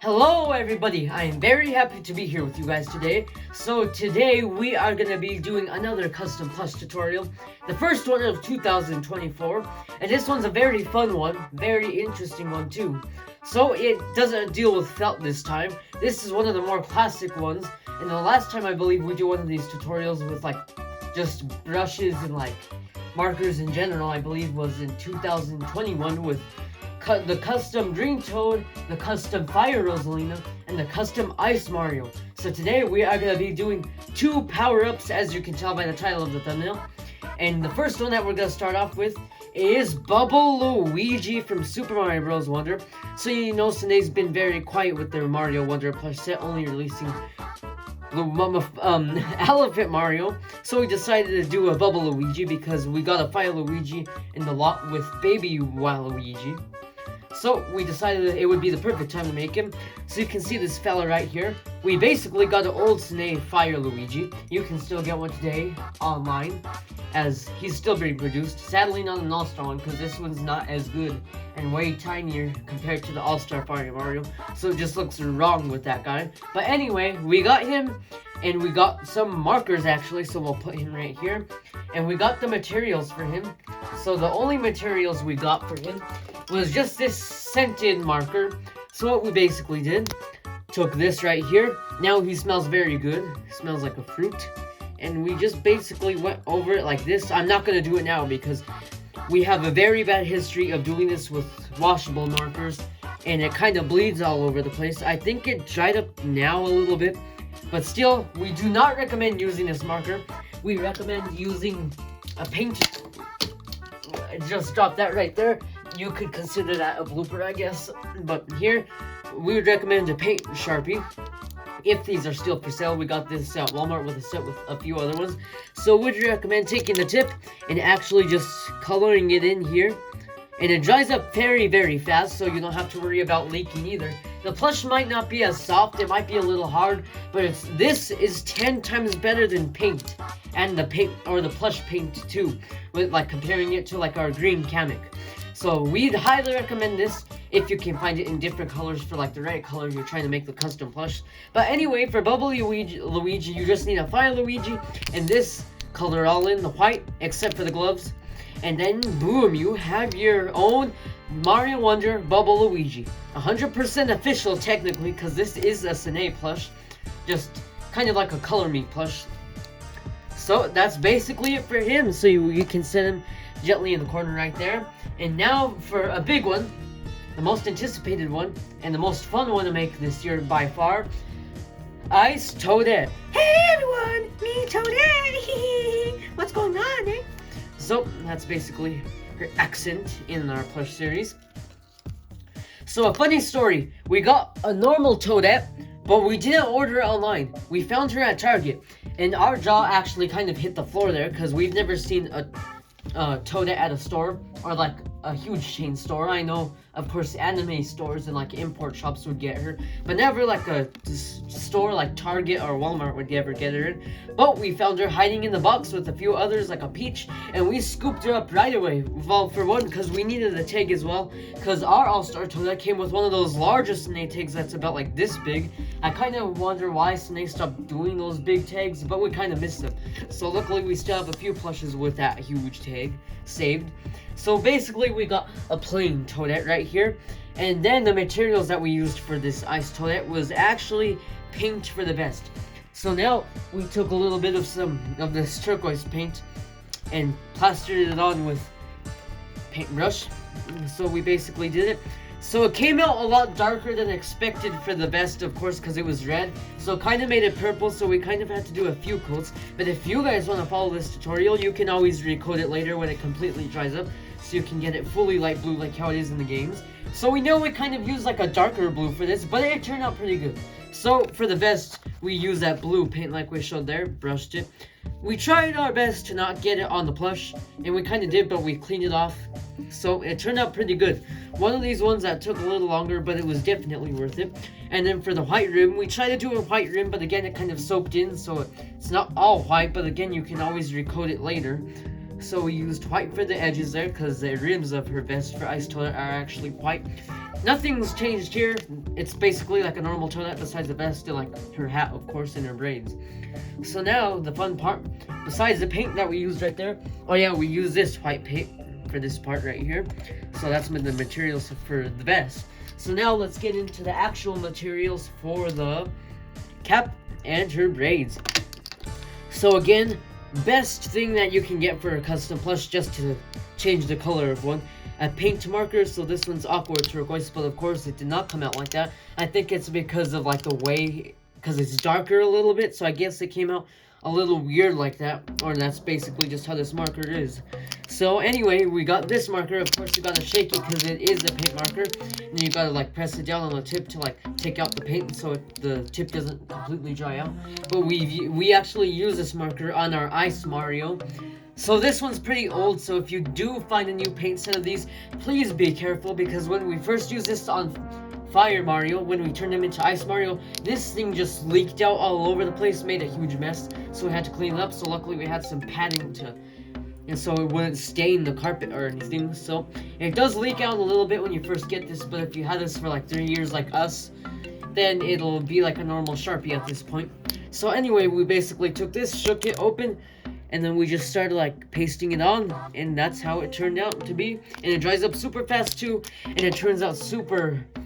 Hello everybody, I am very happy to be here with you guys today. So today we are going to be doing another custom plush tutorial. The first one of 2024, and this one's a very fun one, very interesting one too. So it doesn't deal with felt this time. This is one of the more classic ones, and the last time I believe we do one of these tutorials with like just brushes and like markers in general, I believe was in 2021 with the custom Green Toad, the custom Fire Rosalina, and the custom Ice Mario. So today we are going to be doing two power-ups, as you can tell by the title of the thumbnail. And the first one that we're going to start off with is Bubble Luigi from Super Mario Bros. Wonder. So you know Sunday's been very quiet with their Mario Wonder plush set, only releasing Elephant Mario. So we decided to do a Bubble Luigi because we got a Fire Luigi in the lot with Baby Waluigi. So we decided it would be the perfect time to make him. So you can see this fella right here. We basically got an old Snake Fire Luigi. You can still get one today online, as he's still being produced. Sadly not an All-Star one, because this one's not as good and way tinier compared to the All-Star Fire Mario. So it just looks wrong with that guy. But anyway, we got him, and we got some markers actually, so we'll put him right here. And we got the materials for him. So the only materials we got for him was just this scented marker. So what we basically did, took this right here. Now he smells very good. Smells like a fruit. And we just basically went over it like this. I'm not going to do it now because we have a very bad history of doing this with washable markers. And it kind of bleeds all over the place. I think it dried up now a little bit. But still, we do not recommend using this marker. We recommend using a paint. I just dropped that right there. You could consider that a blooper, I guess. But here, we would recommend a paint Sharpie. If these are still for sale, we got this at Walmart with a set with a few other ones. So would recommend taking the tip and actually just coloring it in here. And it dries up very, very fast, so you don't have to worry about leaking either. The plush might not be as soft, it might be a little hard, but this is 10 times better than paint. And the paint, or the plush paint too, with like comparing it to like our green Kamek. So we'd highly recommend this if you can find it in different colors for like the right color you're trying to make the custom plush. But anyway, for Bubble Luigi, you just need a Fire Luigi and this color all in, the white, except for the gloves. And then boom, you have your own Mario Wonder Bubble Luigi. 100% official technically, because this is a Sine plush. Just kind of like a Color Me plush. So that's basically it for him. So you can set him gently in the corner right there. And now for a big one, the most anticipated one, and the most fun one to make this year by far, Ice Toadette. Hey everyone, me Toadette. What's going on, eh? So that's basically her accent in our plush series. So a funny story, we got a normal Toadette, but we didn't order it online. We found her at Target, and our jaw actually kind of hit the floor there because we've never seen a Toadette at a store, or like a huge chain store. I know, of course, anime stores and like import shops would get her, but never like a store like Target or Walmart would ever get her in. But we found her hiding in the box with a few others like a peach, and we scooped her up right away. Well, for one, because we needed a tag as well, because our All-Star Toadette came with one of those largest Snake tags that's about like this big. I kind of wonder why Snake stopped doing those big tags, but we kind of missed them. So luckily we still have a few plushes with that huge tag saved. So basically we got a plain Toadette right here, and then the materials that we used for this Ice Toadette was actually paint for the best. So now we took a little bit of some of this turquoise paint and plastered it on with paintbrush. So we basically did it. So it came out a lot darker than expected for the best, of course, because it was red. So it kind of made it purple, so we kind of had to do a few coats. But if you guys want to follow this tutorial, you can always recoat it later when it completely dries up, so you can get it fully light blue like how it is in the games. So we know we kind of used like a darker blue for this, but it turned out pretty good. So for the vest, we used that blue paint like we showed there, brushed it. We tried our best to not get it on the plush, and we kind of did, but we cleaned it off. So it turned out pretty good. One of these ones that took a little longer, but it was definitely worth it. And then for the white rim, we tried to do a white rim, but again, it kind of soaked in, so it's not all white, but again, you can always recoat it later. So we used white for the edges there because the rims of her vest for Ice Toadette are actually white. Nothing's changed here. It's basically like a normal Toadette besides the vest and like her hat, of course, and her braids. So now the fun part, besides the paint that we used right there, oh yeah, we used this white paint for this part right here. So that's the materials for the vest. So now let's get into the actual materials for the cap and her braids. So again, best thing that you can get for a custom plush just to change the color of one, a paint marker. So this one's aqua turquoise, but of course it did not come out like that. I think it's because of like the way, because it's darker a little bit, so I guess it came out a little weird like that, or that's basically just how this marker is. So anyway, we got this marker. Of course you gotta shake it because it is a paint marker, and you gotta like press it down on the tip to like take out the paint so the tip doesn't completely dry out. But we actually use this marker on our Ice Mario. So this one's pretty old, so if you do find a new paint set of these, please be careful, because when we first used this on Fire Mario, when we turned him into Ice Mario, this thing just leaked out all over the place, made a huge mess, so we had to clean it up. So luckily we had some padding and so it wouldn't stain the carpet or anything. So it does leak out a little bit when you first get this, but if you had this for like 3 years like us, then it'll be like a normal Sharpie at this point. So anyway, we basically took this, shook it open, and then we just started like pasting it on, and that's how it turned out to be. And it dries up super fast too, and it turns out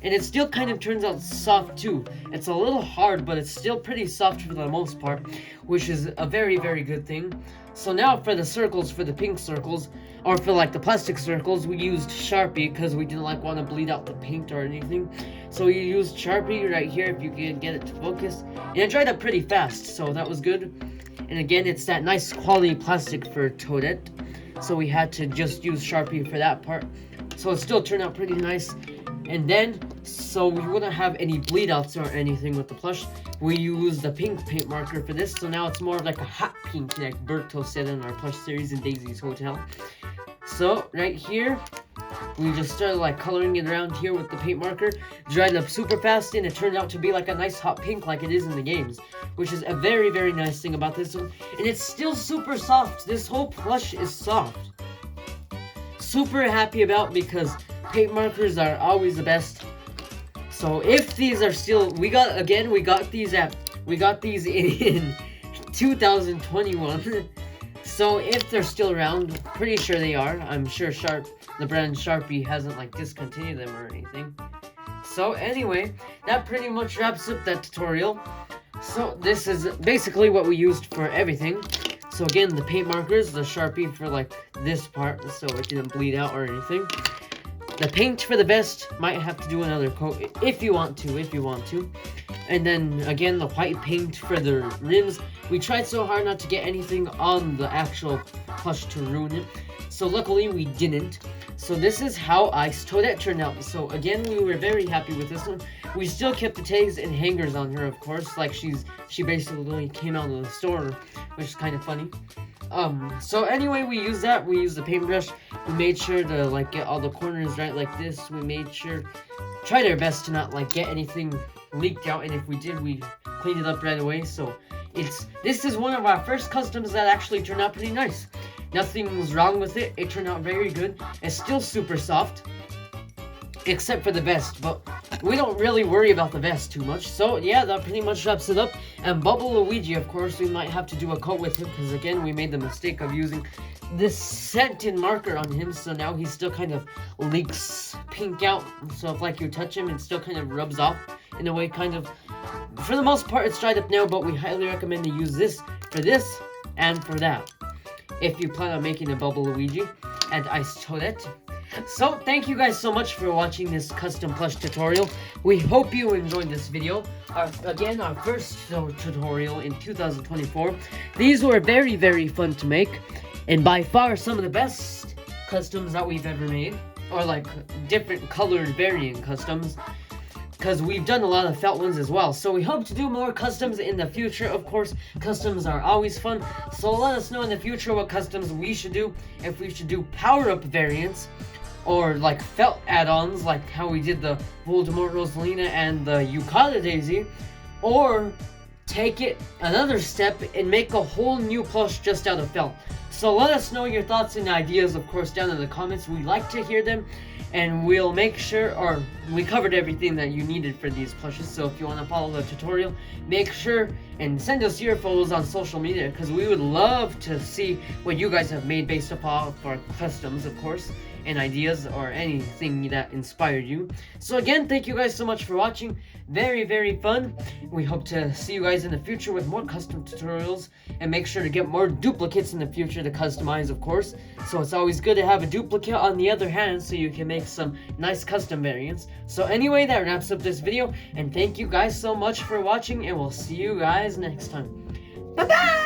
and it still kind of turns out soft too. It's a little hard, but it's still pretty soft for the most part, which is a very, very good thing. So now for the circles, for the pink circles, or for like the plastic circles, we used Sharpie because we didn't like want to bleed out the paint or anything. So we used Sharpie right here, if you can get it to focus, and it dried up pretty fast, so that was good. And again, it's that nice quality plastic for Toadette, so we had to just use Sharpie for that part. So it still turned out pretty nice. And then, so we wouldn't have any bleed outs or anything with the plush, we used the pink paint marker for this. So now it's more of like a hot pink, like Berto said in our plush series in Daisy's Hotel. So right here, we just started like coloring it around here with the paint marker, dried up super fast, and it turned out to be like a nice hot pink like it is in the games, which is a very, very nice thing about this one. And it's still super soft. This whole plush is soft. Super happy about, because paint markers are always the best. So if these are still, we got these in 2021. So if they're still around, pretty sure they are. I'm sure the brand Sharpie hasn't like discontinued them or anything. So anyway, that pretty much wraps up that tutorial. So this is basically what we used for everything. So again, the paint markers, the Sharpie for like this part so it didn't bleed out or anything. The paint for the vest, might have to do another coat if you want to. And then again, the white paint for the rims. We tried so hard not to get anything on the actual plush to ruin it, so luckily we didn't. So this is how Ice Toadette turned out. So again, we were very happy with this one. We still kept the tags and hangers on her, of course, like she basically came out of the store, which is kind of funny. So anyway, we used the paintbrush. We made sure to like get all the corners right like this. We made sure, tried our best to not like get anything leaked out, and if we did, we cleaned it up right away. So this is one of our first customs that actually turned out pretty nice. Nothing was wrong with it. It turned out very good. It's still super soft, except for the vest, but we don't really worry about the vest too much. So yeah, that pretty much wraps it up. And Bubble Luigi, of course, we might have to do a coat with him, because again, we made the mistake of using this scented marker on him, so now he still kind of leaks pink out. So if like you touch him, it still kind of rubs off in a way, kind of. For the most part, it's dried up now, but we highly recommend to use this and for that, if you plan on making a Bubble Luigi and Ice Toadette. So thank you guys so much for watching this custom plush tutorial. We hope you enjoyed this video. Our first tutorial in 2024. These were very, very fun to make, and by far some of the best customs that we've ever made, or like different colored varying customs, because we've done a lot of felt ones as well. So we hope to do more customs in the future. Of course, customs are always fun, so let us know in the future what customs we should do. If we should do power-up variants, or like felt add-ons, like how we did the Voldemort Rosalina and the Yukata Daisy, or take it another step and make a whole new plush just out of felt. So let us know your thoughts and ideas, of course, down in the comments. We like to hear them, and we'll make sure, or we covered everything that you needed for these plushes. So if you want to follow the tutorial, make sure and send us your photos on social media, because we would love to see what you guys have made based upon our customs, of course, and ideas or anything that inspired you. So again, thank you guys so much for watching. Very fun. We hope to see you guys in the future with more custom tutorials, and make sure to get more duplicates in the future to customize, of course. So it's always good to have a duplicate on the other hand, so you can make some nice custom variants. So anyway, that wraps up this video, and thank you guys so much for watching, and we'll see you guys next time. Bye-bye!